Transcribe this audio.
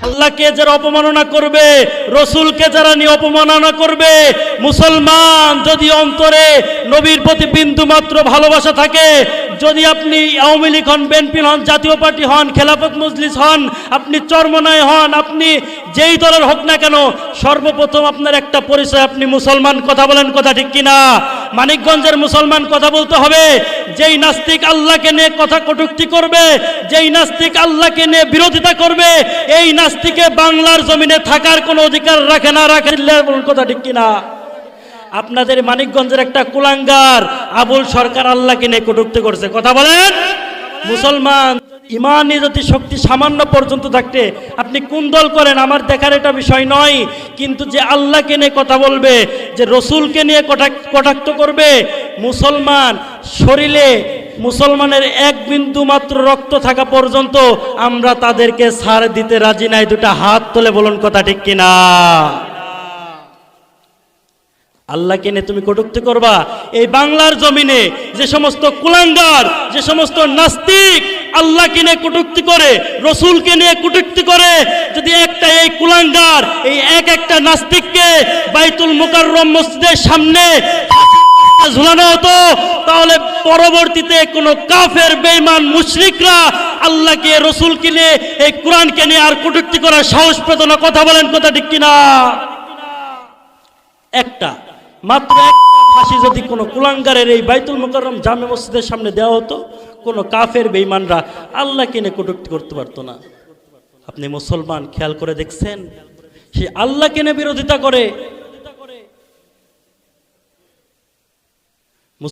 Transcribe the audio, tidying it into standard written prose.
আল্লাহকে যারা অপমাননা করবে, রসুলকে যারা নিয়ে অপমাননা করবে, মুসলমান যদি অন্তরে নবীর প্রতি বিন্দু মাত্র ভালোবাসা থাকে, যদি আপনি আওয়ামী লীগ হন, বিএনপি হন, জাতীয় পার্টি হন, খেলাফত মজলিস হন, আপনি চরমনায় হন, আপনি যেই দলের হোক না কেন, সর্বপ্রথম আপনার একটা পরিচয়, আপনি মুসলমান। কথা বলেন, কথা ঠিক কিনা? মানিকগঞ্জের মুসলমান কথা বলতে হবে। যেই নাস্তিক আল্লাহকে নিয়ে কথা কটূক্তি করবে, যেই নাস্তিক আল্লাহকে নিয়ে বিরোধিতা করবে, এই নাস্তিকে বাংলার জমিনে থাকার কোনো অধিকার রাখে না। বলুন কথা ঠিক কিনা? আপনাদের মানিকগঞ্জের একটা কুলাঙ্গার আবুল সরকার আল্লাহকে নিয়ে কটূক্তি করছে। কথা বলেন। মুসলমান ইমানি যদি শক্তি সামান্য পর্যন্ত থাকতে আপনি কোন দল করেন আমার দেখার এটা বিষয় নয়, কিন্তু যে আল্লাহকে নিয়ে কথা বলবে, যে রসুলকে নিয়ে কটাক্ষ করবে, মুসলমান শরীরে মুসলমানের এক বিন্দু মাত্র রক্ত থাকা পর্যন্ত আমরা তাদেরকে ছাড় দিতে রাজি নাই। দুটা হাত তুলে বলুন কথা ঠিক কিনা? আল্লাহকে নিয়ে তুমি কটূক্তি করবা, এই বাংলার জমিনে যে সমস্ত কুলাঙ্গার, যে সমস্ত নাস্তিক আল্লাহকে নিয়ে কটূক্তি করে, রসুলকে নিয়ে কটূক্তি করে, যদি একটা এই কুলাঙ্গার এই একটা নাস্তিককে বাইতুল মুকাররম মসজিদের সামনে ঝুলানো হতো, তাহলে পরবর্তীতে কোন কাফের বেঈমান মুশরিকরা আল্লাহকে, রসুলকে নিয়ে, এই কোরআনকে নিয়ে আর কটূক্তি করার সাহস পেত না। কথা বলেন, কথা ঠিক কিনা? মাত্র একটা ফাঁসি যদি কোনো কুলাঙ্গারের এই বাইতুল মুকাররম জামে মসজিদের সামনে দেওয়া হতো, কোনো কাফের বেঈমানরা আল্লাহকে নিয়ে কটূক্তি করতে পারতো না। আপনি মুসলমান খেয়াল করে দেখছেন, সে আল্লাহকে নিয়ে বিরোধিতা করে,